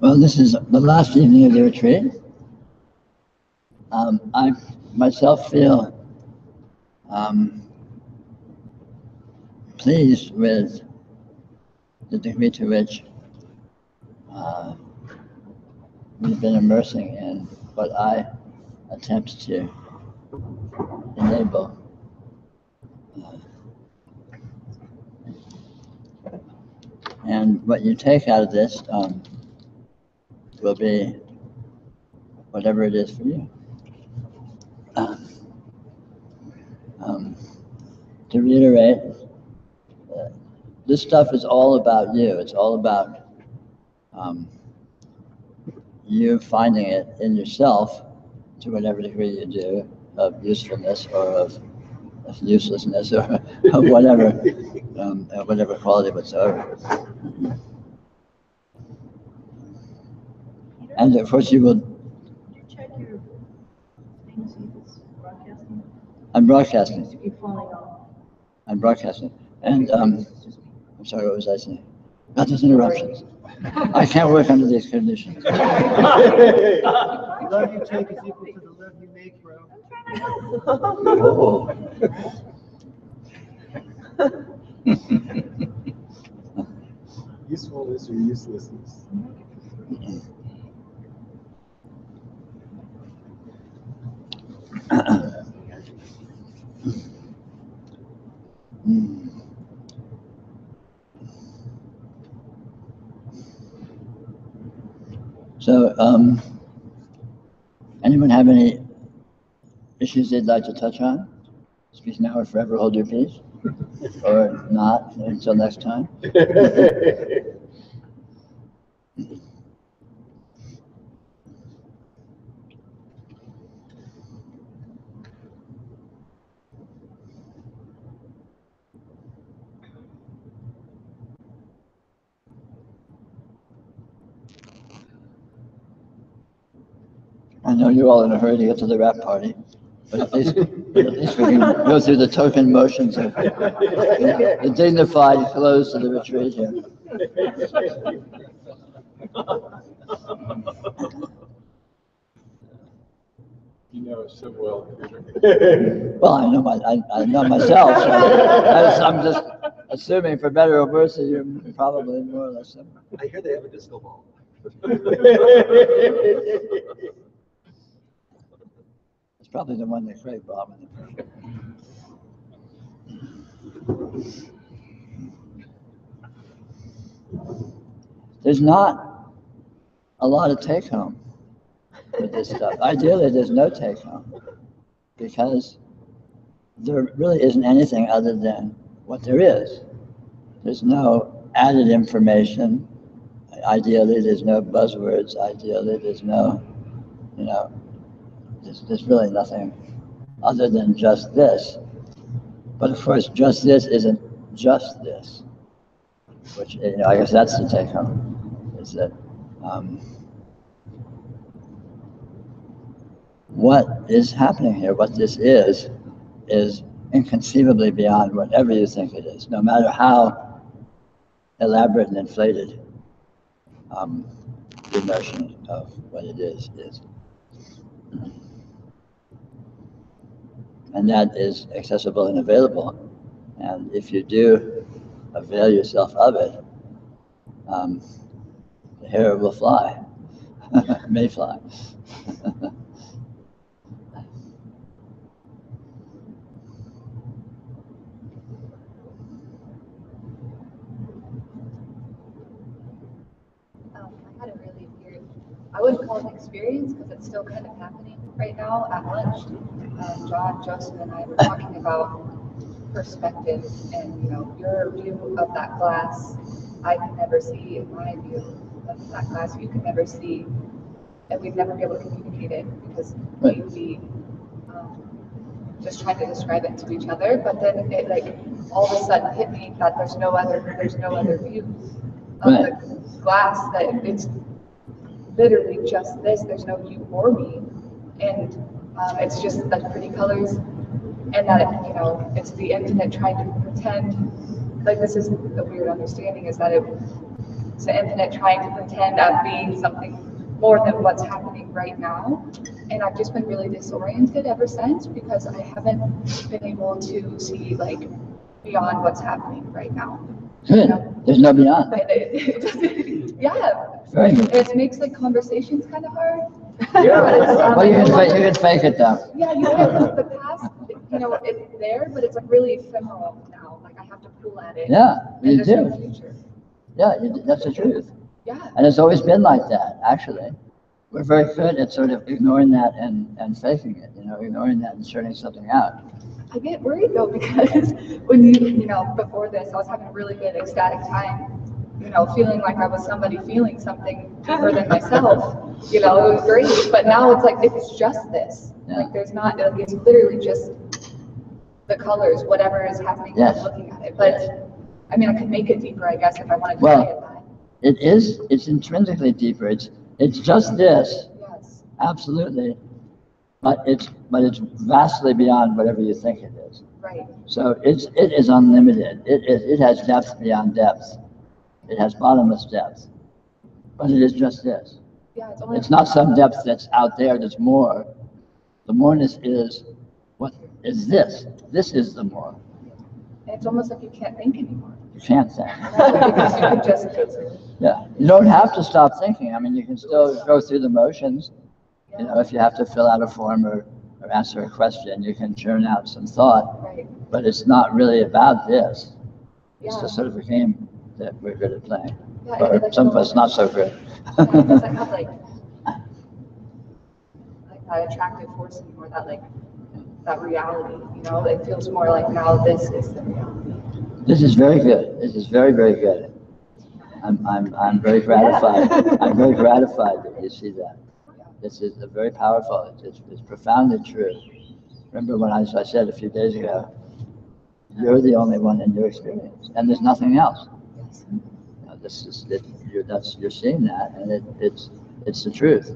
Well, this is the last evening of the retreat. I myself feel pleased with the degree to which we've been immersing in what I attempt to enable. And what you take out of this will be whatever it is for you. To reiterate, this stuff is all about you. It's all about you finding it in yourself to whatever degree you do, of usefulness or of uselessness or of whatever, whatever quality whatsoever. And of course you will. Did you check your thing to see if it's broadcasting? I'm broadcasting. It seems to be falling off. I'm broadcasting. And I'm sorry, what was I saying? Not just interruptions. I can't work under these conditions. The love you take is equal to the love you make, bro. Oh. Usefulness or uselessness. So, anyone have any issues they'd like to touch on? Speak now or forever hold your peace? Or not, until next time? I know you're all in a hurry to get to the wrap party, but at least we can go through the token motions of the dignified close to the retreat here. You know it so well. Well, I know myself, so I'm just assuming for better or worse that you're probably more or less similar. I hear they have a disco ball. It's probably the one that Craig brought me. There's not a lot of take home with this stuff. Ideally, there's no take home because there really isn't anything other than what there is. There's no added information. Ideally, there's no buzzwords. Ideally, there's no, there's really nothing other than just this. But of course, just this isn't just this, which, I guess that's the take home, is that what is happening here, what this is inconceivably beyond whatever you think it is, no matter how elaborate and inflated the notion of what it is. And that is accessible and available. And if you do avail yourself of it, the hair will fly, may fly. I had a really weird, I wouldn't call it an experience because it's still kind of happening right now at lunch. John, Joseph, and I were talking about perspective and, your view of that glass, I can never see, in my view of that glass, you can never see, and we'd never be able to communicate it because we'd be just trying to describe it to each other. But then it all of a sudden hit me that there's no other view of the glass, that it's literally just this. There's no you or me, and it's just the pretty colors, and that it's the infinite trying to pretend like this is the weird understanding, is that So infinite trying to pretend I'm being something more than what's happening right now. And I've just been really disoriented ever since because I haven't been able to see like beyond what's happening right now. Good. There's no beyond. Yeah. Very good. It makes like conversations kind of hard. Yeah. Well, you can fake it though. Yeah, you can. The past, it's there, but it's like really ephemeral now. Like I have to pull at it. Yeah, And you there's no do. future. Yeah, that's the truth. Yeah. And it's always been like that, actually. We're very good at sort of ignoring that and faking it, ignoring that and churning something out. I get worried though because when you before this, I was having a really good ecstatic time, feeling like I was somebody feeling something deeper than myself. It was great. But now it's like, it's just this. Yeah. Like there's not, it's literally just the colors, whatever is happening, Yes. I'm looking at it. But I mean, I could make it deeper, I guess, if I wanted to Well, say it that. it's intrinsically deeper. It's just this, Yes. absolutely. But it's vastly beyond whatever you think it is. Right. So it is unlimited. It has depth beyond depth. It has bottomless depth. But it is just this. Yeah, it's only It's not some depth that's out there that's more. The moreness is what is this. This is the more. it's almost like you can't think anymore. You can't think. Because you could just Yeah. You don't have to stop thinking. I mean, you can still go through the motions. If you have to fill out a form or answer a question, you can churn out some thought. Right. But it's not really about this. It's Yeah. just sort of a game that we're good at playing. Yeah, Or like some of us not so good. because I have like that attractive force anymore, that reality, it feels more like now this is the reality. This is very good. This is very, very good. I'm very gratified. I'm very gratified that you see that. This is very powerful. It's profoundly true. Remember when I said a few days ago, you're the only one in your experience, and there's nothing else. This is it. You're seeing that, and it's the truth.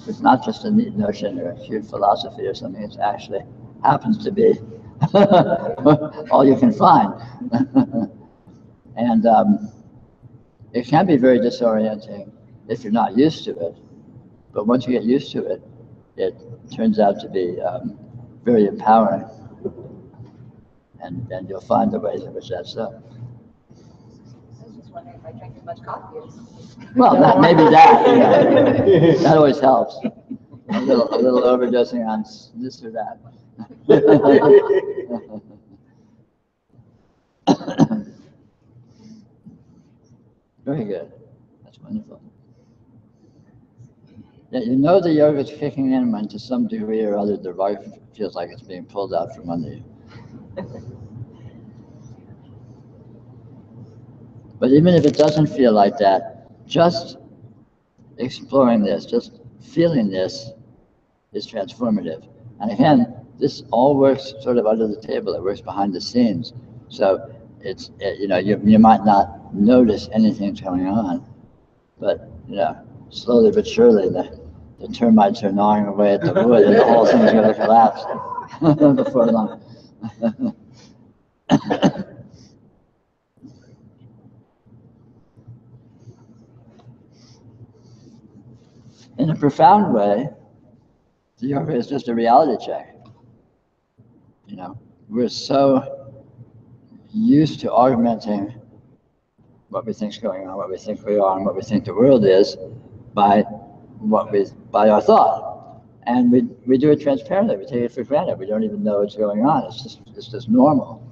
It's not just a neat notion or a cute philosophy or something. It actually happens to be all you can find. And it can be very disorienting if you're not used to it. But once you get used to it, it turns out to be very empowering. And you'll find the ways in which that's so. I was just wondering if I drank too much coffee or something. Well, maybe that. That always helps. A little overdosing on this or that. Very good. That's wonderful. Yeah, the yoga's kicking in when to some degree or other the rug feels like it's being pulled out from under you. But even if it doesn't feel like that, just exploring this, just feeling this is transformative. And again, this all works sort of under the table. It works behind the scenes. So you might not notice anything's going on, but slowly but surely the termites are gnawing away at the wood, and the whole thing's going to collapse before long. In a profound way, the yoga is just a reality check. We're so used to augmenting what we think is going on, what we think we are, and what we think the world is by our thought. And we do it transparently. We take it for granted. We don't even know what's going on. It's just normal.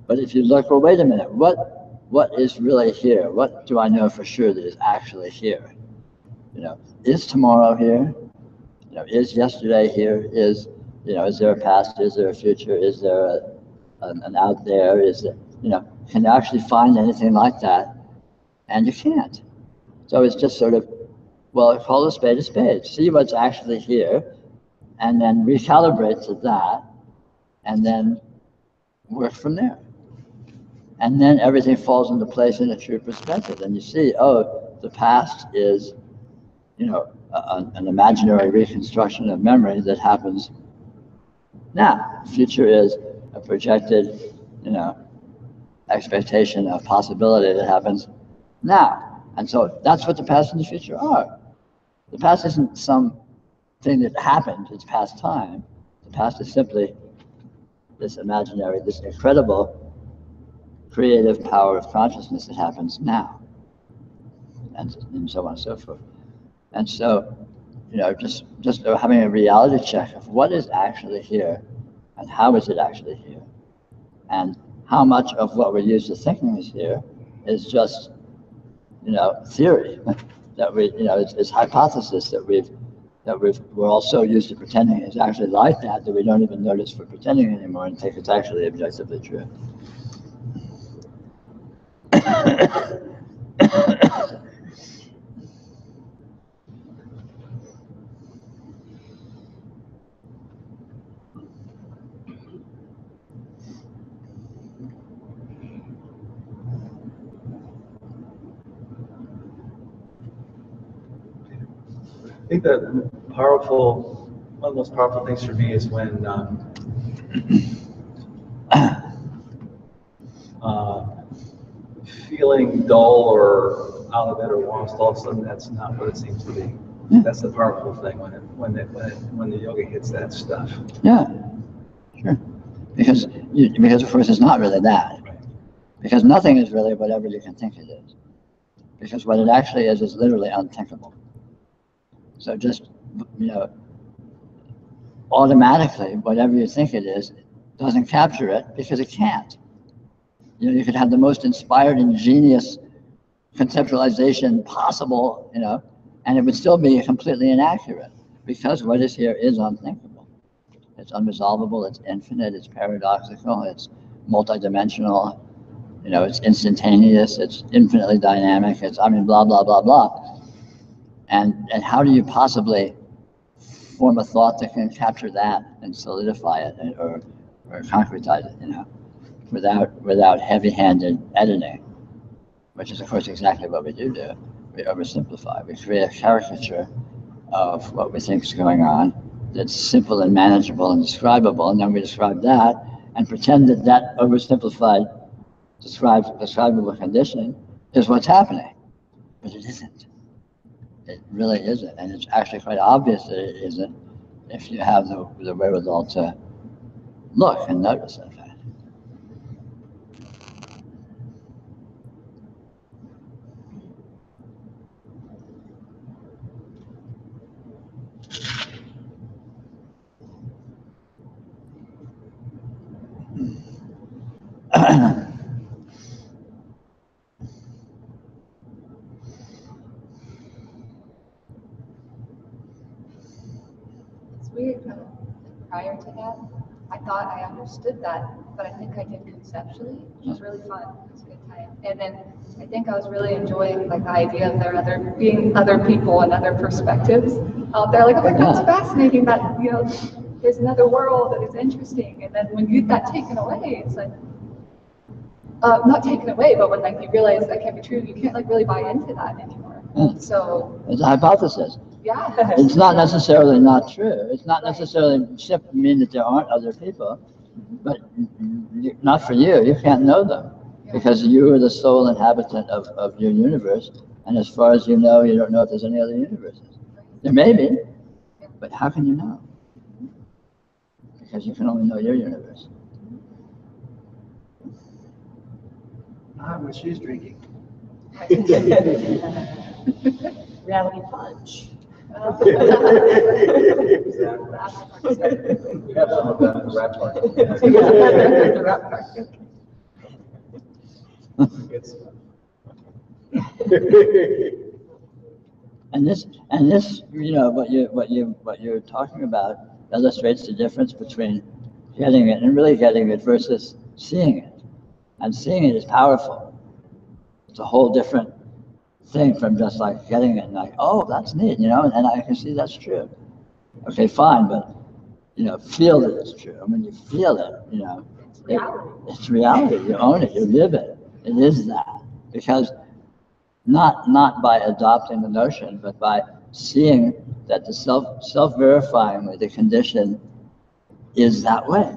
But if you look, well, wait a minute, what is really here? What do I know for sure that is actually here? Is tomorrow here? Is yesterday here? Is there a past? Is there a future? Is there an out there? Is there, can you actually find anything like that? And you can't. So it's just sort of, well, call a spade, see what's actually here, and then recalibrate to that, and then work from there. And then everything falls into place in a true perspective. And you see, oh, the past is, an imaginary reconstruction of memory that happens now. The future is a projected, expectation of possibility that happens now. And so that's what the past and the future are. The past isn't some thing that happened, it's past time. The past is simply this imaginary, this incredible creative power of consciousness that happens now, and so on and so forth. And so, just having a reality check of what is actually here, and how is it actually here, and how much of what we're used to thinking is here is just, theory that it's hypothesis that we're all so used to pretending it's actually like that we don't even notice we're pretending anymore and think it's actually objectively true. I think that one of the most powerful things for me is when feeling dull or out of it or lost, all of a sudden that's not what it seems to be. That's the powerful thing when the yoga hits that stuff. Yeah, sure. Because of course it's not really that. Because nothing is really whatever you can think it is. Because what it actually is literally unthinkable. So just, automatically, whatever you think it is doesn't capture it because it can't. You could have the most inspired, ingenious conceptualization possible, and it would still be completely inaccurate because what is here is unthinkable. It's unresolvable, it's infinite, it's paradoxical, it's multidimensional, it's instantaneous, it's infinitely dynamic, blah, blah, blah, blah. And how do you possibly form a thought that can capture that and solidify it or concretize it, without heavy-handed editing, which is of course exactly what we do. We oversimplify. We create a caricature of what we think is going on that's simple and manageable and describable, and then we describe that and pretend that oversimplified describable condition is what's happening, but it isn't. It really isn't, and it's actually quite obvious that it isn't if you have the wherewithal to look and notice it. It's weird, prior to that, I thought I understood that, but I think I did conceptually, which was really fun. It was a good time. And then I think I was really enjoying the idea of being other people and other perspectives out there. Oh my God, it's fascinating that, there's another world that is interesting. And then when you get that taken away, it's like, not taken away, but when you realize that can't be true, you can't really buy into that anymore. So it's a hypothesis. Yeah. It's not necessarily not true. It's not necessarily mean that there aren't other people, but not for you. You can't know them because you are the sole inhabitant of your universe. And as far as you don't know if there's any other universes. There may be, but how can you know? Because you can only know your universe. Not what she's drinking. Reality punch. We have some of that in the rap party. The rap party. And this, what you're talking about illustrates the difference between getting it and really getting it versus seeing it. And seeing it is powerful. It's a whole different thing from just getting it and oh, that's neat, and I can see that's true. Okay, fine, but feel that it's true. And when you feel it, It's reality. It's reality. You own it. You live it. It is that. Because not by adopting the notion, but by seeing that the self-verifyingly the condition is that way.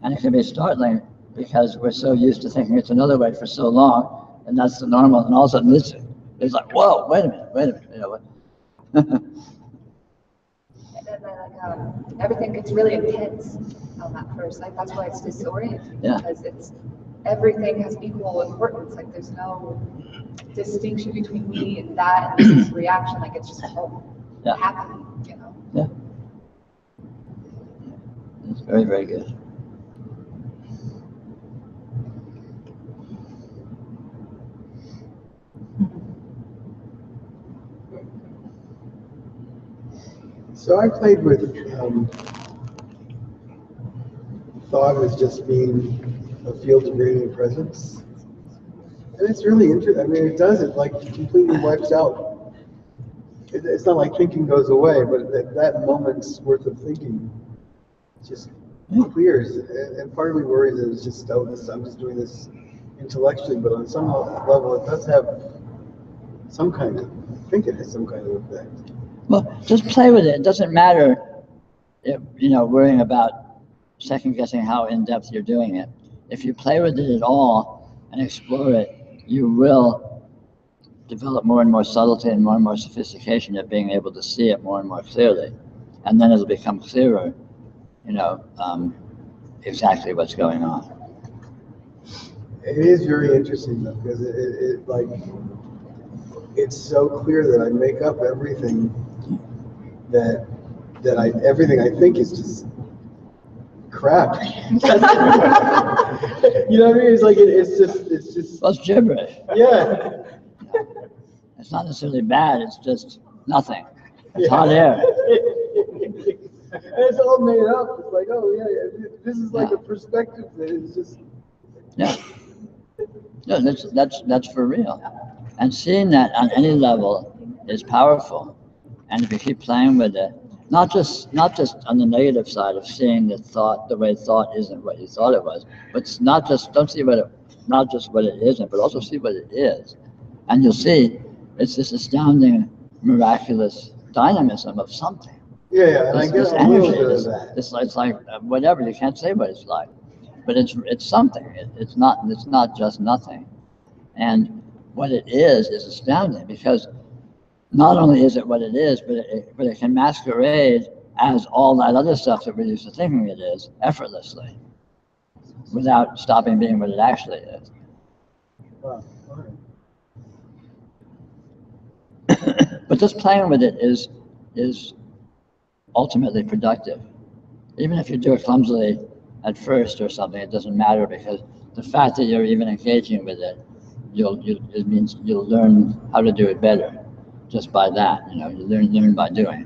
And it can be startling because we're so used to thinking it's another way for so long and that's the normal. And all of a sudden, this is like, whoa, wait a minute, you know what? And then everything gets really intense on that first. Like that's why it's disorienting, because it's everything has equal importance. Like there's no distinction between me and that and this reaction. Like it's just happening, you know. Yeah. It's very, very good. So I played with thought as just being a field of radiant presence. And it's really interesting. I mean, it does, it like completely wipes out. It's not like thinking goes away, but that moment's worth of thinking just clears. And part of me worries that it's just, I'm just doing this intellectually, but on some level it does have some kind of, I think it has some kind of effect. Well, just play with it. It doesn't matter, if, you know, worrying about second guessing how in depth you're doing it. If you play with it at all and explore it, you will develop more and more subtlety and more sophistication at being able to see it more and more clearly. And then it'll become clearer, you know, exactly what's going on. It is very interesting though, because it like, it's so clear that I make up everything everything I think is just crap. You know what I mean? It's like it's just. Well, it's gibberish. Yeah. It's not necessarily bad. It's just nothing. It's hot air. It's all made up. It's like, oh yeah, this is like a perspective that is just. Yeah. No, that's for real. And seeing that on any level is powerful. And if you keep playing with it, not just on the negative side of seeing the way thought isn't what you thought it was, but don't see not just what it isn't, but also see what it is. And you'll see it's this astounding, miraculous dynamism of something. Yeah, and I get a little bit of that. It's like whatever, you can't say what it's like, but it's something. It's not just nothing. And what it is astounding, because not only is it what it is, but it can masquerade as all that other stuff that we're used to thinking it is, effortlessly, without stopping being what it actually is. Wow. But just playing with it is ultimately productive. Even if you do it clumsily at first or something, it doesn't matter, because the fact that you're even engaging with it, it means you'll learn how to do it better. Just by that, you know, you learn by doing.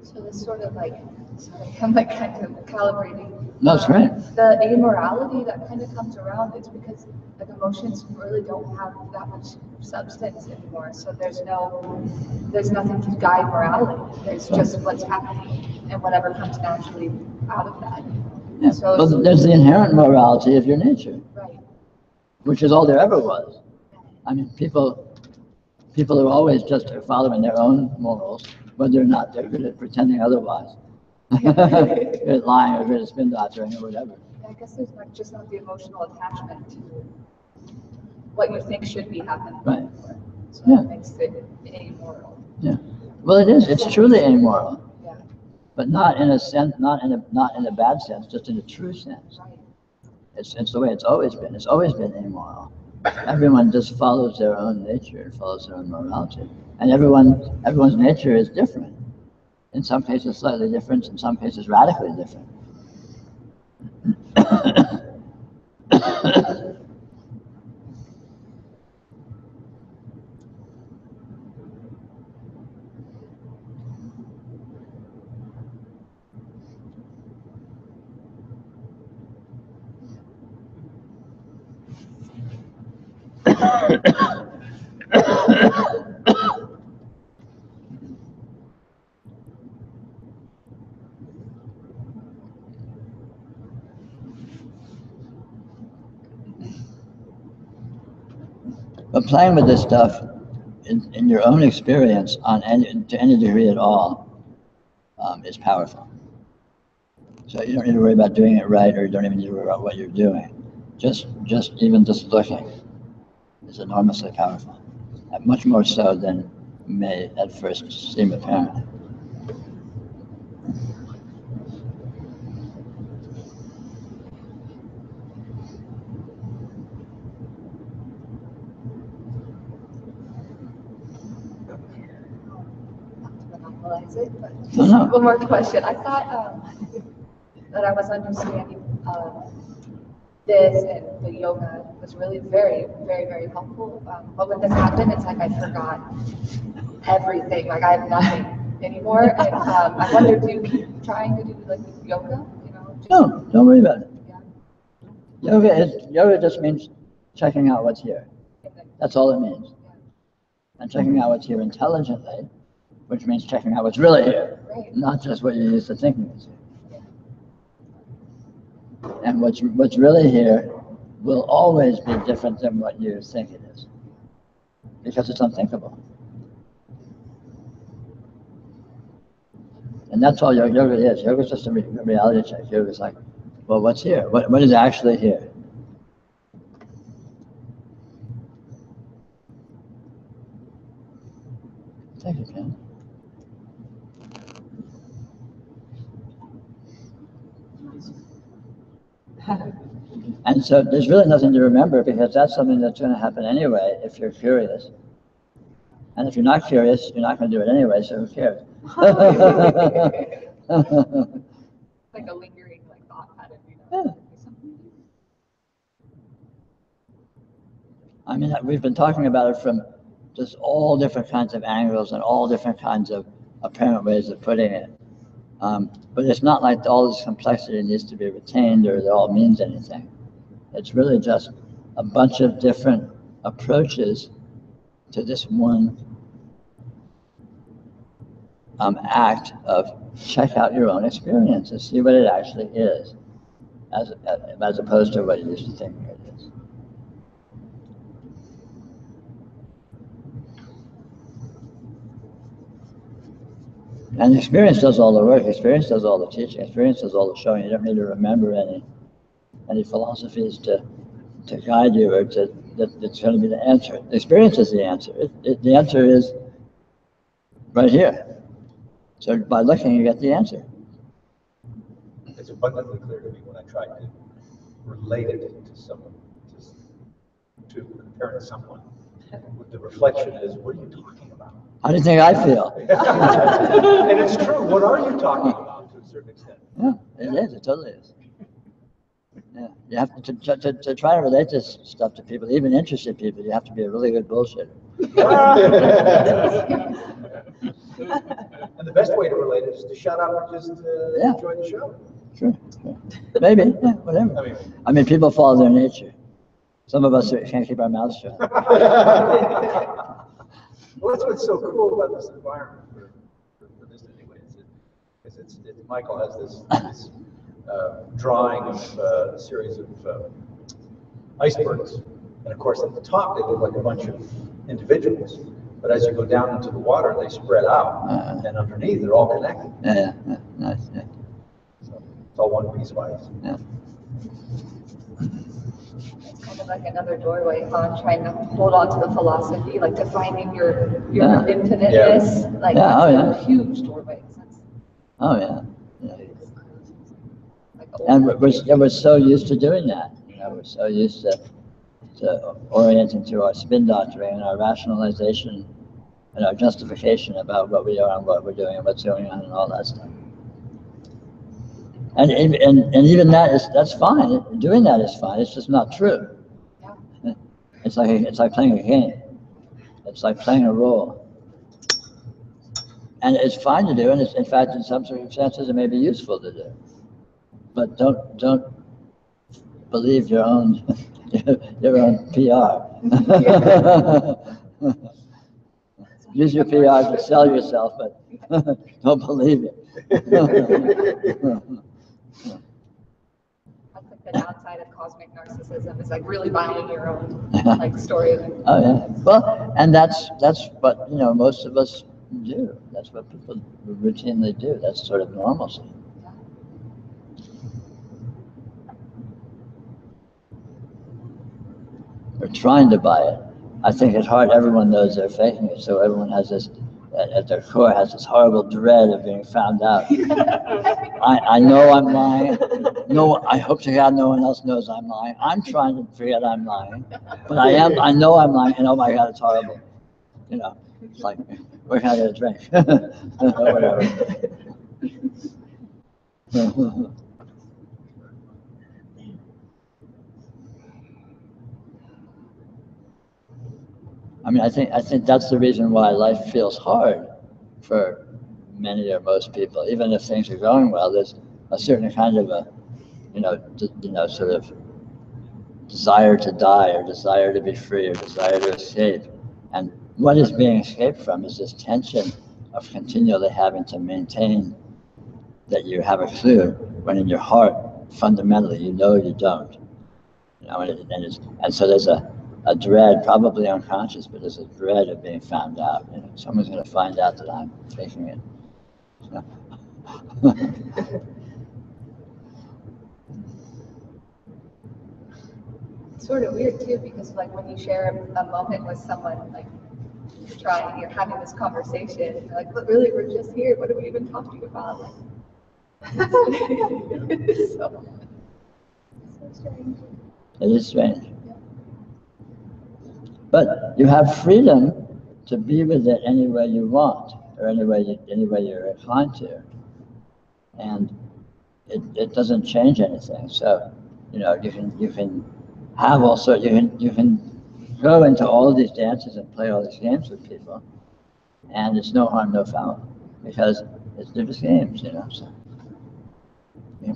So this sort of like, sorry, I'm like kind of calibrating. No, it's great. The amorality that kind of comes around, it's because like emotions really don't have that much substance anymore. So there's nothing to guide morality. There's just what's happening and whatever comes naturally out of that. Yeah. So well, there's the inherent morality of your nature, right, which is all there ever was. I mean, people are always just following their own morals, whether or not they're good at pretending otherwise. Good at lying or good at spin doctoring or whatever. I guess there's just not the emotional attachment to what you think should be happening. Right. So Yeah. that makes it amoral. Yeah. Well, it is. It's truly amoral. Yeah. But not in a sense, not in a bad sense, just in a true sense. Right. It's the way it's always been. It's always been amoral. Everyone just follows their own nature, follows their own morality, and everyone's nature is different. In some cases, slightly different. In some cases, radically different. But playing with this stuff in your own experience to any degree at all is powerful. So you don't need to worry about doing it right, or you don't even need to worry about what you're doing. Just even just looking is enormously powerful, and much more so than may at first seem apparent. Monopolize it, but No, no. one more question. I thought that I was understanding this and the yoga was really very, very, very helpful. But when this happened, it's like I forgot everything. Like I have nothing anymore. And I wonder, do you keep trying to do like yoga? You know? No, don't worry about it. Yeah. Yoga just means checking out what's here. That's all it means. And checking out what's here intelligently, which means checking out what's really here, Right. not just what you're used to thinking is here. And what's really here will always be different than what you think it is, because it's unthinkable. And that's all yoga is. Yoga is just a reality check. Yoga is like, well, what's here? What is actually here? Thank you, Ken. And so there's really nothing to remember, because that's something that's going to happen anyway if you're curious. And if you're not curious, you're not going to do it anyway, so who cares? Like a lingering like thought pattern, you Yeah. know? I mean, we've been talking about it from just all different kinds of angles and all different kinds of apparent ways of putting it. But it's not like all this complexity needs to be retained or it all means anything. It's really just a bunch of different approaches to this one act of check out your own experience and see what it actually is, as opposed to what you used to think it is. And experience does all the work. Experience does all the teaching. Experience does all the showing. You don't need to remember any philosophies to guide you, or that's going to be the answer. Experience is the answer. The answer is right here. So by looking, you get the answer. It's abundantly clear to me when I try to relate it to someone, to compare it to someone. The reflection is, what are you talking about? How do you think I feel? And it's true. What are you talking about to a certain extent? Yeah, it is. It totally is. Yeah, you have to try to relate this stuff to people, even interested people. You have to be a really good bullshitter. And the best way to relate it is to shut up and just enjoy the show. Sure. Maybe, yeah, whatever. I mean, people follow their nature. Some of us can't keep our mouths shut. Well, that's what's so cool about this environment for this anyway. Michael has this drawing of a series of icebergs. And of course, at the top, they look like a bunch of individuals. But as you go down into the water, they spread out. And underneath, they're all connected. Yeah, nice, yeah. So it's all one piece of ice. Yeah. It's kind of like another doorway on trying to hold on to the philosophy, like defining your Yeah. infiniteness. Like Yeah, oh, that's yeah. a huge doorway. That's Oh, yeah. like And we're so used to doing that. You know, we're so used to orienting to our spin doctrine and our rationalization and our justification about what we are and what we're doing and what's going on and all that stuff. And even that's fine. Doing that is fine. It's just not true. Yeah. It's like playing a game. It's like playing a role. And it's fine to do, and in fact, in some circumstances, it may be useful to do. But don't believe your own PR. Use your PR to sell yourself, but don't believe it. That's like the downside of cosmic narcissism. Is like really buying your own like story. Oh yeah. Well, and that's what most of us do. That's what people routinely do. That's sort of normalcy. They're trying to buy it. I think it's hard. Everyone knows they're faking it, so everyone has this, at their core, has this horrible dread of being found out. I know I'm lying. No, I hope to God no one else knows I'm lying. I'm trying to forget I'm lying, but I am. I know I'm lying, and oh my God, it's horrible. You know, it's like, where can I get a drink? Whatever. I mean, I think that's the reason why life feels hard for many or most people. Even if things are going well, there's a certain kind of a, sort of desire to die, or desire to be free, or desire to escape. And what is being escaped from is this tension of continually having to maintain that you have a clue, when in your heart, fundamentally, you know you don't. You know, and so there's a dread, probably unconscious, but there's a dread of being found out. You know, someone's going to find out that I'm faking it. So. It's sort of weird too, because like when you share a moment with someone, like you're having this conversation, and you're like, but really, we're just here. What are we even talking about? Like, so strange. It is strange. But you have freedom to be with it any way you want, or any way you're inclined to. And it doesn't change anything. So, you know, you can have all sorts, you can go into all of these dances and play all these games with people, and it's no harm, no foul, because it's just games, you know. So you can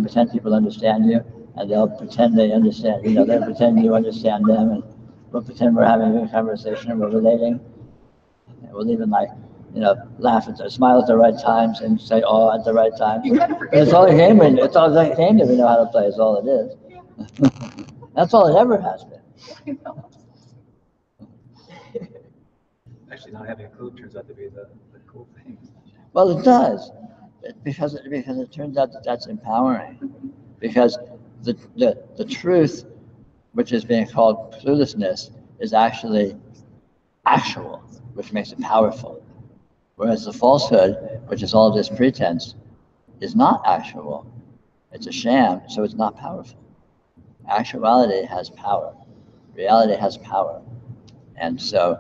pretend people understand you, and they'll pretend they understand, you know, they'll pretend you understand them, and we'll pretend we're having a conversation and we're relating. And we'll even, like, you know, laugh smile at the right times and say "oh" at the right times. It's all a game. It's all a game that we know how to play. Is all it is. That's all it ever has been. Actually, not having a clue turns out to be the cool thing. Well, it does, because it turns out that that's empowering. Because the truth, which is being called cluelessness, is actually actual, which makes it powerful. Whereas the falsehood, which is all this pretense, is not actual. It's a sham, so it's not powerful. Actuality has power. Reality has power. And so,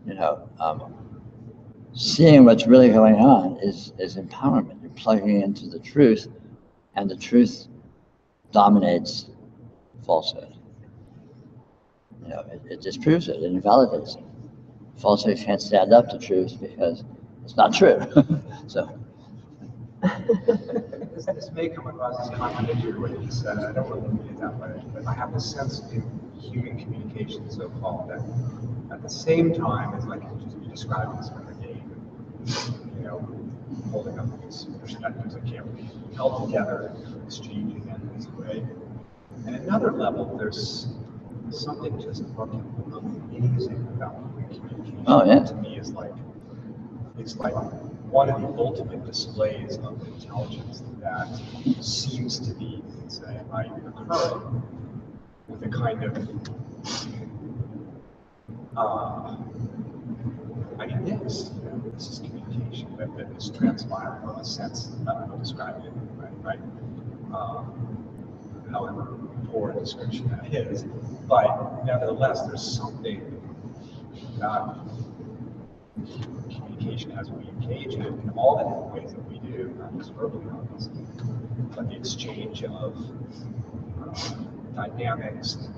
you know, seeing what's really going on is empowerment. You're plugging into the truth, and the truth dominates falsehood. You know, it disproves it, it invalidates it. Falsehood can't stand up to truth because it's not true. So. This may come across as contradictory what you said. I don't really mean it that way, but I have the sense in human communication, so-called, that at the same time, it's like you described this kind of game, you know, holding up these perspectives that can't be held together and exchanging them in this way. And at another level, there's something just fucking amazing about human communication. Oh, yeah. To me, it's like one of the ultimate displays of intelligence that seems to be, say, occurring with a kind of, this is communication that is transpiring in a sense. I don't know how to describe it, right? However poor a description that is, but nevertheless, there's something about communication as we engage in all the different ways that we do, not just verbally, obviously, but the exchange of dynamics, and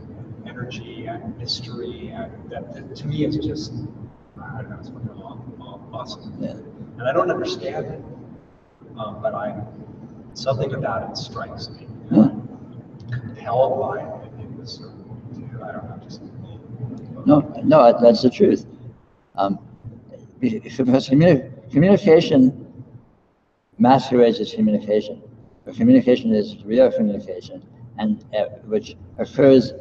energy, and mystery, and that to me is just, I don't know, it's fucking awesome. Yeah. And I don't understand it, but something about it strikes me. Yeah. I'm compelled by it in a certain way too. I don't know, just. No, that's the truth. Because communication masquerades as communication. But communication is real communication, and which occurs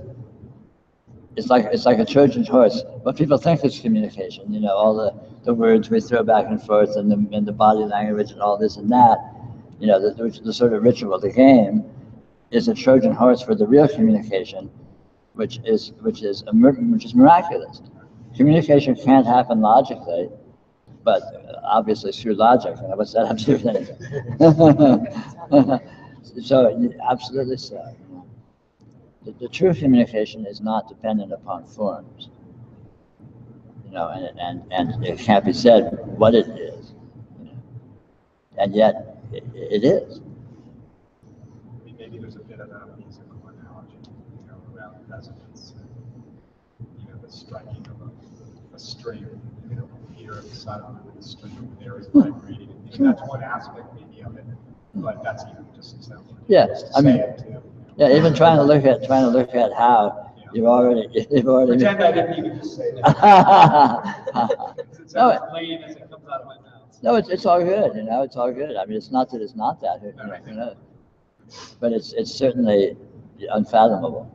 it's like a Trojan horse. What people think is communication, you know, all the words we throw back and forth, and the body language and all this and that, you know, the sort of ritual, the game, is a Trojan horse for the real communication, which is miraculous. Communication can't happen logically, but obviously through logic. You know, what's that have to do with anything? So absolutely so. The true communication is not dependent upon forms, you know, and it can't be said what it is, you know, and yet it is. Maybe there's a bit of a musical analogy, you know, around resonance, you know, the striking of a string, you know, here suddenly with the string there is vibrating. You know, that's one aspect maybe of it, but that's even just example. Yes, I mean, yeah, even trying to look at how you've already Pretend I didn't even just say that. It's No, as plain as it comes out of my mouth. no, it's all good, you know, it's all good. I mean, it's not that it's not that, you know, but it's certainly unfathomable.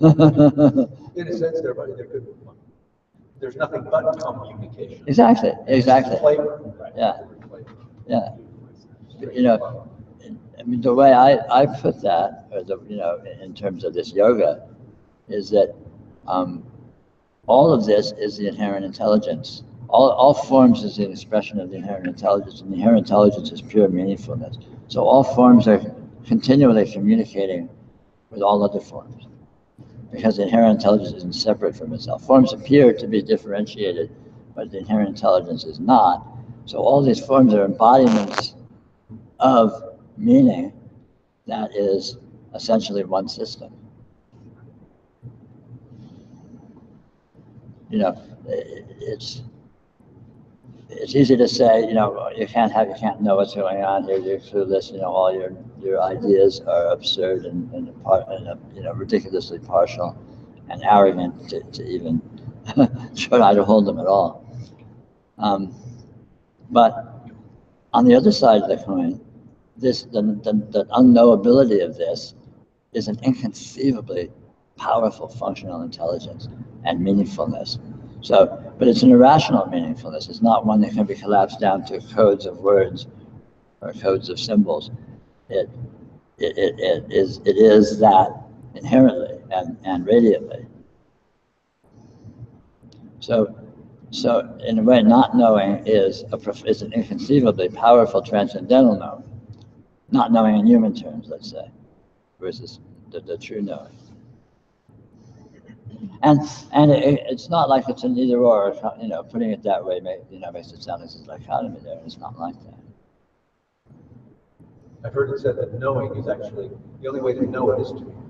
In a sense, there, buddy, there's nothing but communication. Exactly. Flavor. Yeah. Yeah. You know, I mean, the way I put that, or you know, in terms of this yoga, is that all of this is the inherent intelligence. All forms is the expression of the inherent intelligence, and the inherent intelligence is pure meaningfulness. So all forms are continually communicating with all other forms, because the inherent intelligence isn't separate from itself. Forms appear to be differentiated, but the inherent intelligence is not. So all these forms are embodiments of meaning that is essentially one system. You know, it's easy to say, you know, you can't know what's going on here. You're clueless. You know, all your ideas are absurd and you know, ridiculously partial and arrogant to even try to hold them at all. But on the other side of the coin, the unknowability of this is an inconceivably powerful functional intelligence and meaningfulness. So, but it's an irrational meaningfulness. It's not one that can be collapsed down to codes of words or codes of symbols. It is that inherently and radiantly. So in a way, not knowing is an inconceivably powerful transcendental knowing. Not knowing in human terms, let's say, versus the true knowing. And it's not like it's an either or, you know, putting it that way makes it sound like there's a dichotomy there. It's not like that. I've heard it said that knowing is actually, the only way to know it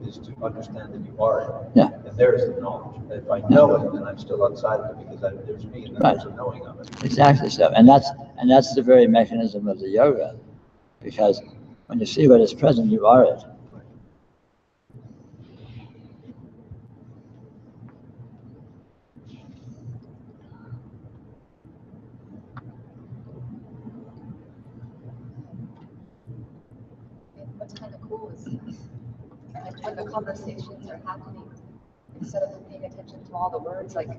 is to understand that you are it. Yeah. And there's the knowledge. And if I know it, then I'm still outside of it because there's me and then Right. there's a knowing of it. Exactly so. And that's the very mechanism of the yoga. Because when you see what is present, you are it. What's kind of cool is like when the conversations are happening, instead of paying attention to all the words, like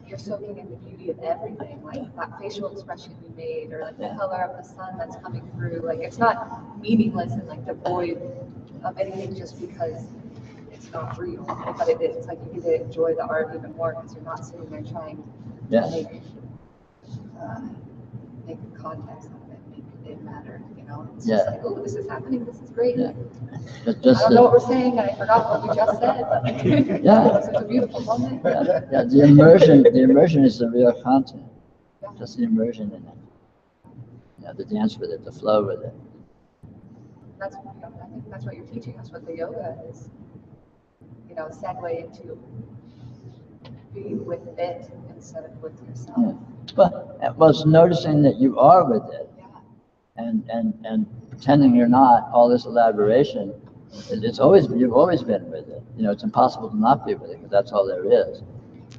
you're soaking in the beauty of everything, like that facial expression you made, or like the color of the sun that's coming through. Like it's not meaningless and like devoid of anything just because it's not real, but it is. It's like you get to enjoy the art even more because you're not sitting there trying to make the context of it, make it matter, you know? It's just like, oh, this is happening, this is great. Yeah. I don't know what we're saying, and I forgot what we just said, but Yeah. it's a beautiful moment. Yeah, the immersion is the real content. Just the immersion in it. Yeah, the dance with it, the flow with it. That's, I think that's what you're teaching us, what the yoga is, you know, segue into being with it instead of with yourself. Yeah. But it's noticing that you are with it, and pretending you're not. All this elaboration, you've always been with it. You know, it's impossible to not be with it because that's all there is.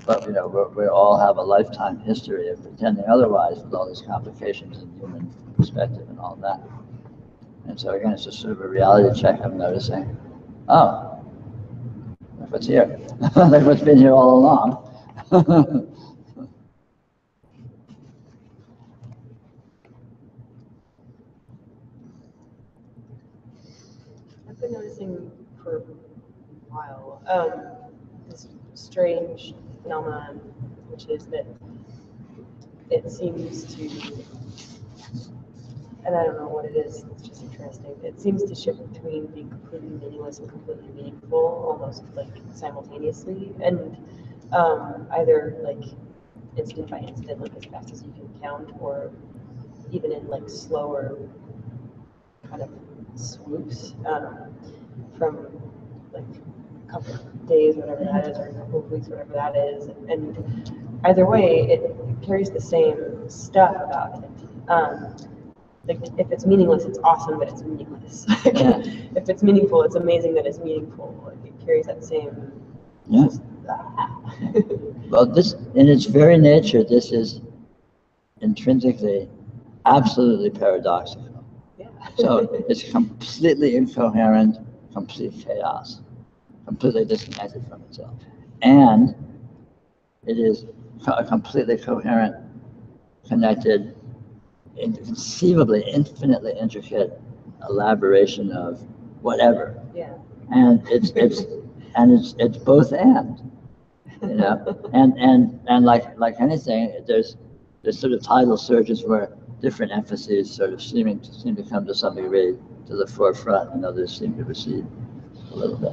But you know, we all have a lifetime history of pretending otherwise with all these complications in human perspective and all that. And so again, it's just sort of a reality check. I'm noticing. Oh, Look what's here. Look what's been here all along. I've been noticing for a while this strange phenomenon, which is that it seems to, and I don't know what it is, it's just interesting. It seems to shift between being completely meaningless and completely meaningful, almost like simultaneously, and either like instant by instant, like as fast as you can count, or even in like slower kind of swoops from like a couple of days, whatever that is, or a couple of weeks, whatever that is. And either way, it carries the same stuff about it. Like if it's meaningless, it's awesome that it's meaningless. Yeah. If it's meaningful, it's amazing that it's meaningful. Like it carries that same. Yeah. Well, this, in its very nature, this is intrinsically absolutely paradoxical. Yeah. So it's completely incoherent, complete chaos, completely disconnected from itself. And it is a completely coherent, connected, inconceivably infinitely intricate elaboration of whatever. Yeah. And it's both and. You know, and like anything, there's sort of tidal surges where different emphases sort of seem to come to some degree to the forefront, and others seem to recede a little bit.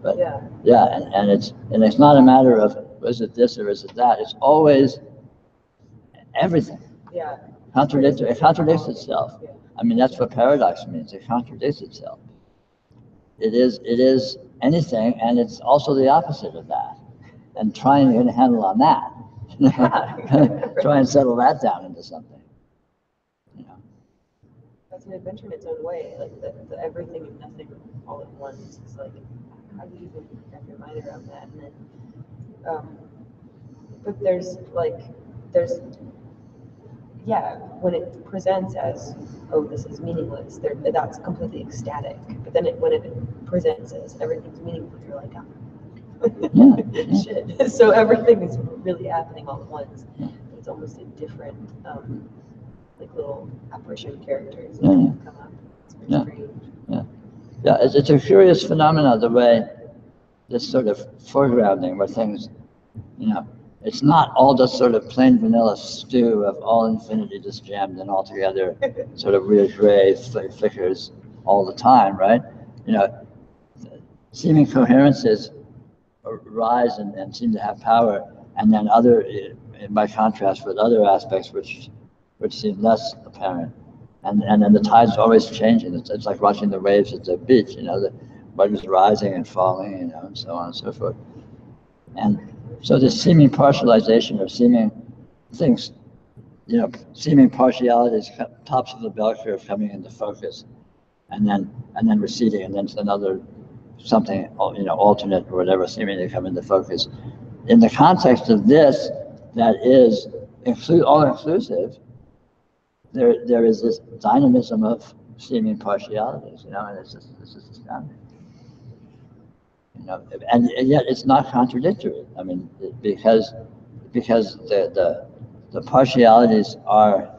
But yeah, and it's not a matter of is it this or is it that. It's always everything. Yeah. It contradicts itself. Yeah. I mean, that's what paradox means. It contradicts itself. It is anything, and it's also the opposite of that. And trying to get a handle on that, try and settle that down into something. You know. That's an adventure in its own way. Like the everything and nothing all at once. It's like, how do you even wrap your mind around that? And then, but there's when it presents as, oh, this is meaningless, that's completely ecstatic. But then when it presents as everything's meaningful, you're like, oh. Shit. So everything is really happening all at once. It's almost a different, like little apparition characters that come up. It's very strange. Yeah. It's a curious phenomenon, the way this sort of foregrounding where things, you know, it's not all just sort of plain vanilla stew of all infinity just jammed in all together, sort of weird gray flickers all the time, right? You know, seeming coherences rise and seem to have power, and then by contrast with other aspects which seem less apparent, and then the tide's always changing. It's like watching the waves at the beach, you know, the waves rising and falling, you know, and so on and so forth. And so this seeming partialization or seeming things, you know, seeming partialities, tops of the bell curve coming into focus, and then receding, and then another something, you know, alternate or whatever seeming to come into focus. In the context of this, that is all-inclusive, there is this dynamism of seeming partialities, you know, and it's just astounding. You know, and yet it's not contradictory. I mean, because the partialities are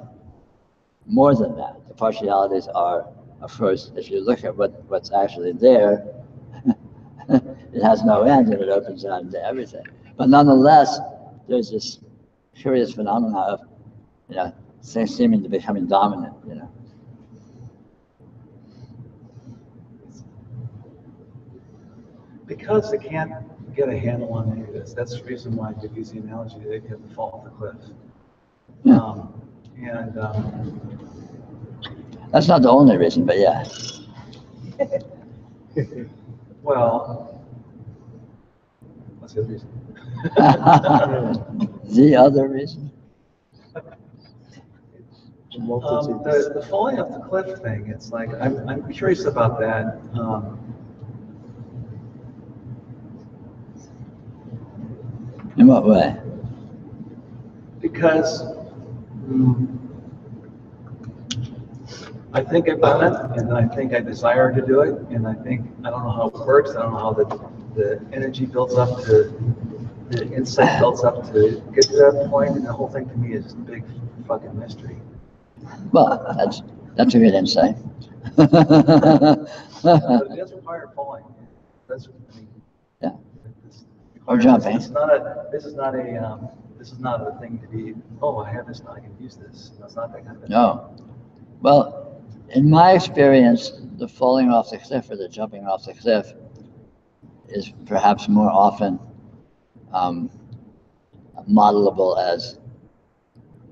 more than that. The partialities are, of course, if you look at what's actually there, it has no end and it opens out into everything. But nonetheless, there's this curious phenomenon of, you know, things seeming to be becoming dominant, you know. Because they can't get a handle on any of this. That's the reason why I use the analogy they could fall off the cliff. Yeah. That's not the only reason, but yeah. Well, what's the other reason? The other reason? The falling off the cliff thing, it's like, I'm curious about that. In what way? Because I think I've done it, and I think I desire to do it, and I don't know how it works, I don't know how the the energy builds up to, the insight builds up to get to that point, and the whole thing to me is just a big fucking mystery. Well, that's a good insight. But it does require falling. That's, I mean, Yeah. it's- Or jumping. This is not a thing to be, oh, I have this, now I can use this. No, it's not that kind of thing. No. Well, in my experience, the falling off the cliff or the jumping off the cliff is perhaps more often modelable as,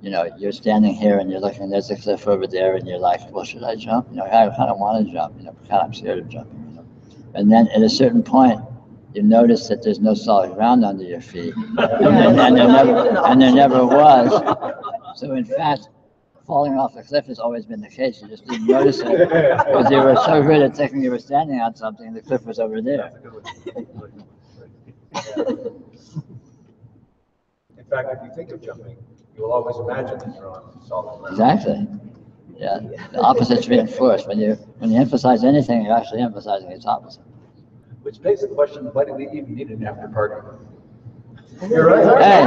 you know, you're standing here and you're looking, there's a cliff over there, and you're like, well, should I jump? You know, I kind of want to jump, you know, kind of I'm scared of jumping, you know. And then at a certain point, you notice that there's no solid ground under your feet, and there never was. So in fact, falling off the cliff has always been the case. You just didn't notice it because you were so good at thinking you were standing on something, and the cliff was over there. In fact, if you think of jumping, you will always imagine that you're on solid ground. Exactly. Yeah. The opposite's reinforced. When you emphasize anything, you're actually emphasizing its opposite. Which begs the question, why do we even need an after party? You're right. Hey,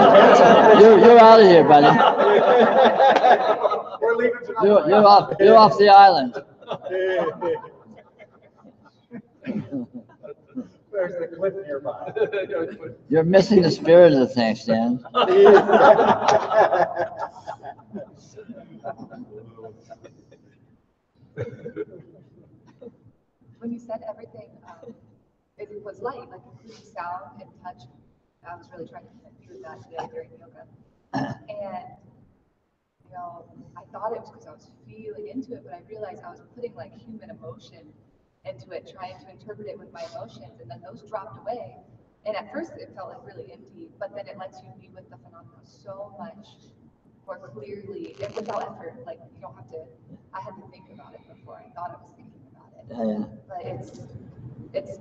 you're out of here, buddy. We're leaving tonight. You're off the island. There's the cliff nearby. You're missing the spirit of the thing, Stan. When you said everything, it was light, like including sound and touch. I was really trying to connect through that today during yoga. And, you know, I thought it was because I was feeling into it, but I realized I was putting like human emotion into it, trying to interpret it with my emotions, and then those dropped away. And at first it felt like really empty, but then it lets you be with the phenomenon so much more clearly and without effort. Like you don't have to, I had to think about it before I thought I was thinking about it. Yeah. But it's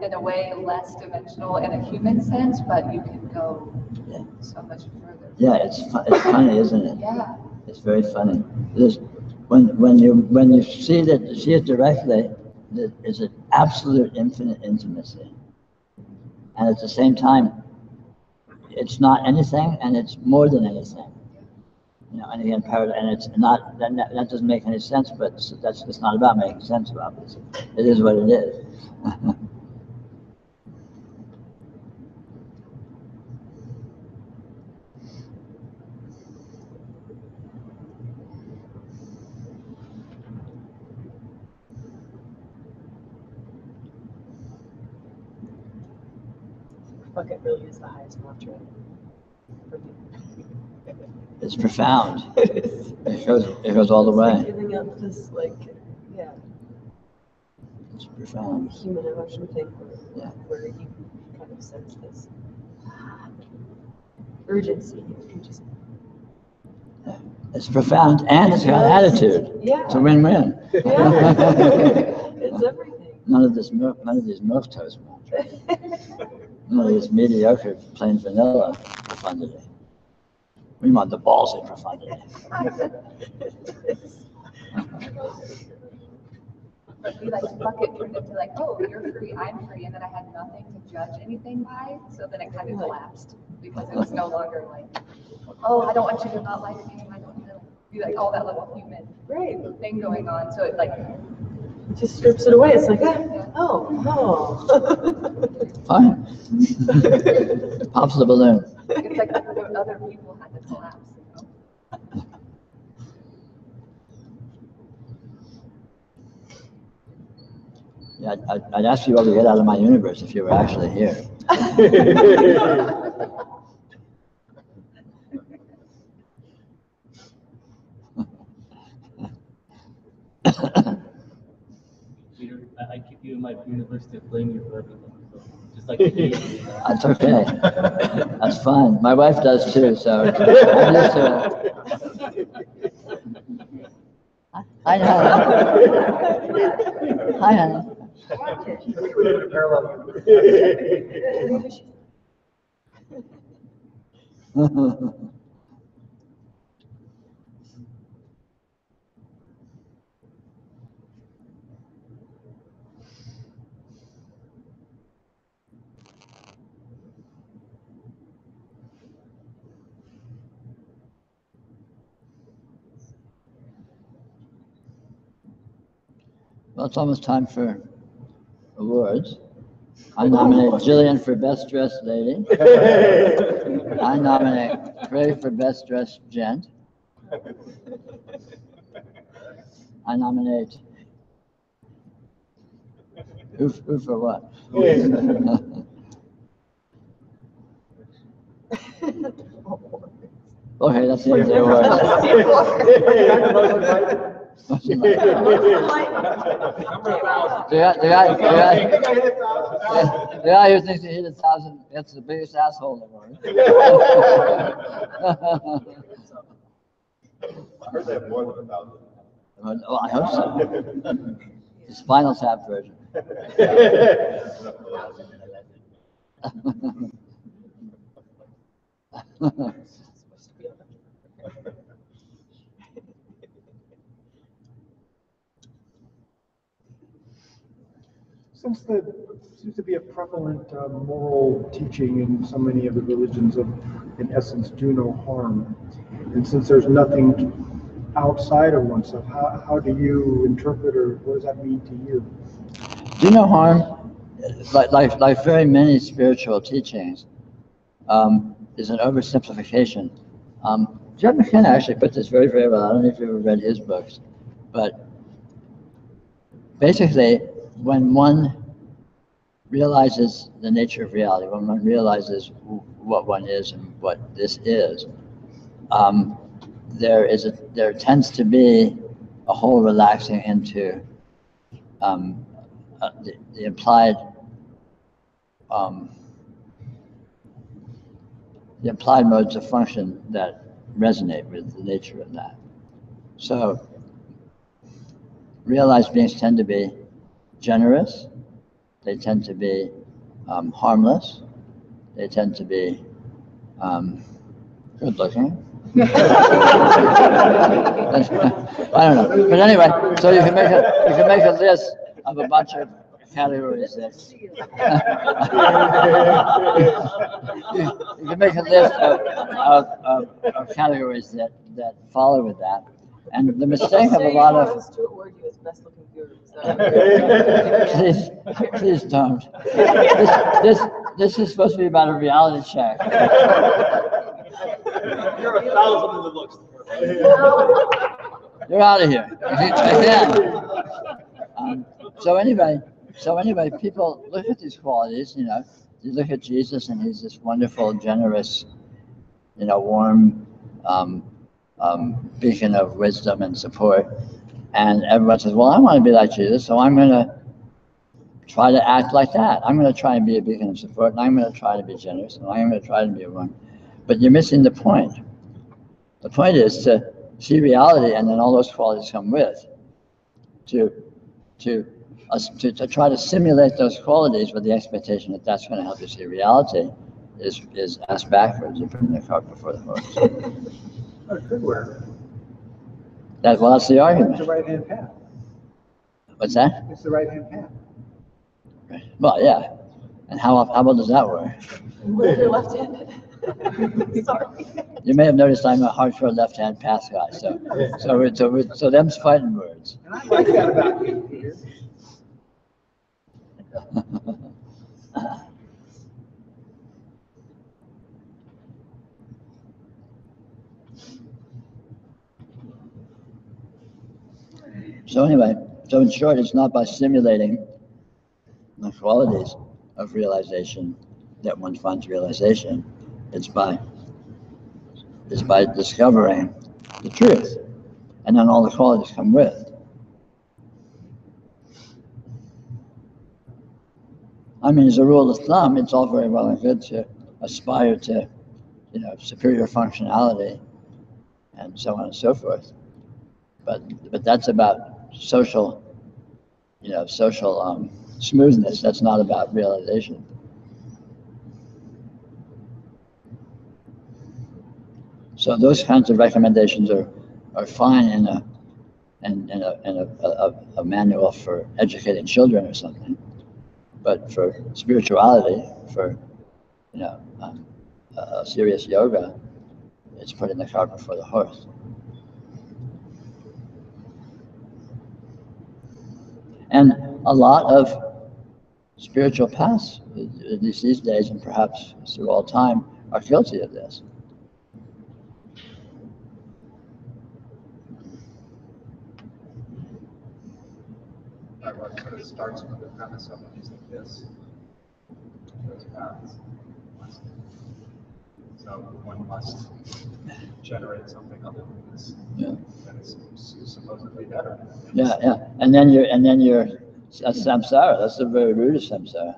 in a way less dimensional in a human sense, but you can go so much further. Yeah, it's funny, isn't it? Yeah. It's very funny. There's, when you see it directly, it's an absolute infinite intimacy, and at the same time, it's not anything, and it's more than anything. You know, and again, and it's not that doesn't make any sense, but it's not about making sense about it. It is what it is. Bucket really is the highest mantra for me. It's profound. It is. It goes all the It's like way. giving up this, like, yeah, It's profound. human emotion thing Yeah. where you kind of sense this urgency. You just, It's profound, and it's got attitude. yeah. It's a win-win. Yeah. It's everything. None of these milk toast mantras. None of this mediocre plain vanilla profundity. We want the balls in profundity. We like bucket turned into like, oh, you're free, I'm free, and then I had nothing to judge anything by, so then it kind of collapsed because it was no longer like, oh, I don't want you to not like me, I don't want to be like all that little human thing going on. So it like Just strips it away. It's like, oh. Fine. Pops the balloon. it's like the other people had to collapse. You know? Yeah, I'd ask you all to get out of my universe if you were actually here. Peter, I keep you in my universe to blame you for everything. So just like you. That's okay. That's fine. My wife does too, so I'm used to it. Hi, honey. Hi, honey. We live in a parallel universe. Well, it's almost time for awards. I nominate Jillian for Best Dressed Lady. I nominate Craig for Best Dressed Gent. I nominate who for what? Okay, that's the end of the awards. The guy who thinks he hit 1,000 gets the biggest asshole award. I heard they have more than 1,000. Oh, I hope so. The Spinal Tap version. Since there seems to be a prevalent moral teaching in so many of the religions of, in essence, do no harm, and since there's nothing outside of oneself, how do you interpret, or what does that mean to you? Do no harm, like very many spiritual teachings, is an oversimplification. John McKenna actually put this very, very well. I don't know if you've ever read his books, but basically, when one realizes the nature of reality, when one realizes what one is and what this is, there tends to be a whole relaxing into the implied modes of function that resonate with the nature of that. So, realized beings tend to be generous. They tend to be harmless. They tend to be good looking. I don't know, but anyway, so you can make a list of a bunch of categories that you can make a list of categories that follow with that. And the mistake of a lot of please don't. This is supposed to be about a reality check. You're 1,000 in the books. You're out of here. Again. So anyway, people look at these qualities. You look at Jesus, and he's this wonderful, generous, warm beacon of wisdom and support. And everyone says, well, I want to be like Jesus, so I'm going to try to act like that. I'm going to try and be a beacon of support, and I'm going to try to be generous, and I'm going to try to be one. But you're missing the point. The point is to see reality, and then all those qualities come with. To try to simulate those qualities with the expectation that that's going to help you see reality is ass backwards and putting the cart before the horse. Oh, it could work. That's the argument. It's the right-hand path. What's that? It's the right-hand path. Well, yeah. And how well does that work? What if you're left-handed? Sorry. You may have noticed I'm a hardcore left-hand path guy, so them's fighting words. And I like that about you, Peter. So anyway, so in short, it's not by simulating the qualities of realization that one finds realization. It's by discovering the truth, and then all the qualities come with. I mean, as a rule of thumb, it's all very well and good to aspire to, superior functionality, and so on and so forth. But that's about social smoothness. That's not about realization. So those kinds of recommendations are fine in a manual for educating children or something, but for spirituality, for serious yoga, it's putting the cart before the horse. And a lot of spiritual paths, at least these days, and perhaps through all time, are guilty of this. What sort of starts with the premise of things like this, those paths. So one must generate something other than this. Yeah. That is supposedly better. Yeah. And then you're that's samsara. That's the very root of samsara.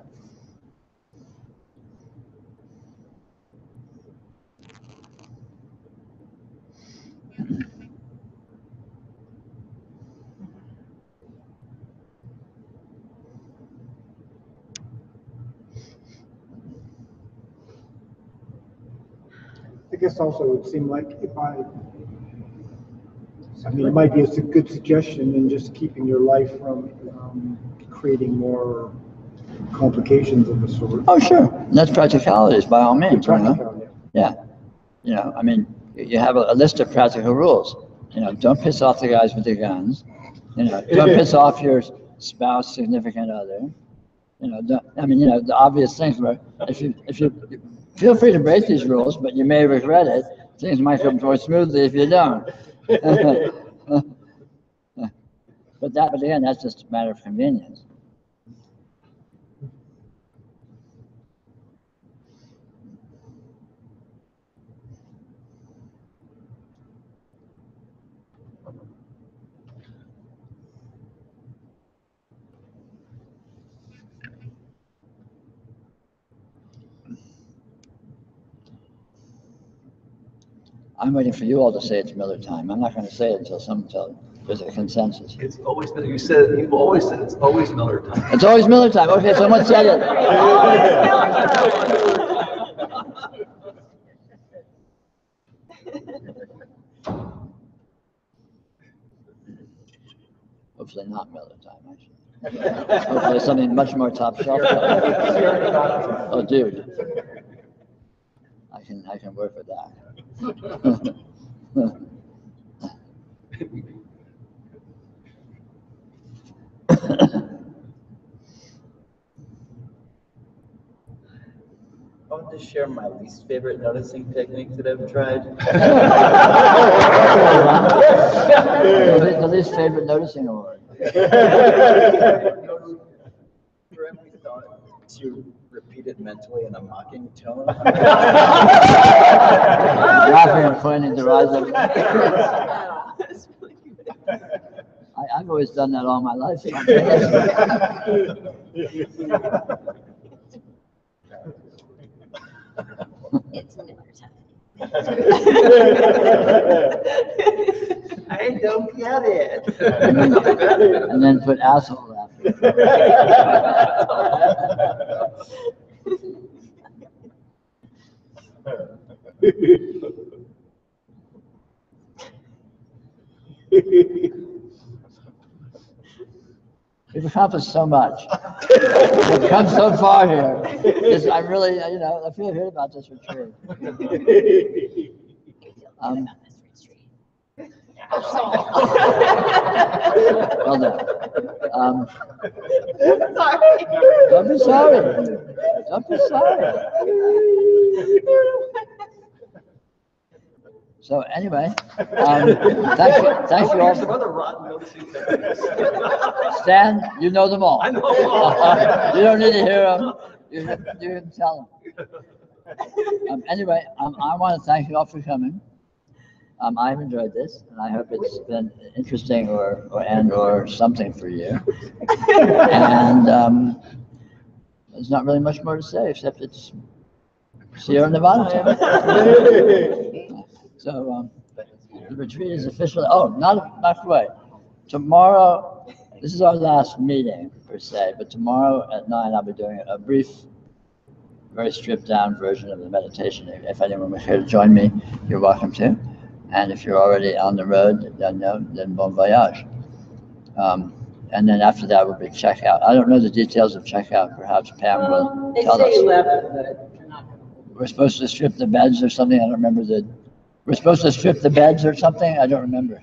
I guess also it would seem like if I mean, it might be a good suggestion in just keeping your life from creating more complications of the sort. Oh, sure. And that's practicalities, by all means. Practicality. Yeah. I mean, you have a list of practical rules. Don't piss off the guys with the guns. Don't piss off your spouse, significant other. The obvious things where if you feel free to break these rules, but you may regret it. Things might go more smoothly if you don't. But again, that's just a matter of convenience. I'm waiting for you all to say it's Miller time. I'm not going to say it until there's a consensus. You've always said it's always Miller time. It's always Miller time. Okay, someone said it. Hopefully not Miller time, actually. Hopefully something much more top shelf. Oh, dude. I can work with that. I want to share my least favorite noticing technique that I've tried. The least favorite noticing award. For every thought, to repeat it mentally in a mocking tone. Laughing and pointing derisively. I've always done that all my life. It's never time. I don't get it. And then put asshole after. We've accomplished so much. We've come so far here. I'm really, I feel good about this retreat. Well done. Don't be sorry. Don't be sorry. So anyway, thank you all. Some other rotten noticing techniques. Stan, you know them all. I know them all. You don't need to hear them. You can tell them. Anyway, I want to thank you all for coming. I've enjoyed this, and I hope it's been interesting or something for you. And there's not really much more to say except it's Sierra Nevada time. So the retreat is officially. Oh, not quite. Tomorrow, this is our last meeting per se, but tomorrow at 9 I'll be doing a brief, very stripped down version of the meditation. If anyone would care to join me, you're welcome to. And if you're already on the road, then bon voyage. And then after that will be checkout. I don't know the details of checkout. Perhaps Pam will tell us. They say 11, but you're not. We're supposed to strip the beds or something. I don't remember We're supposed to strip the beds or something. I don't remember.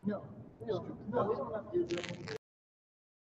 No, we don't have to do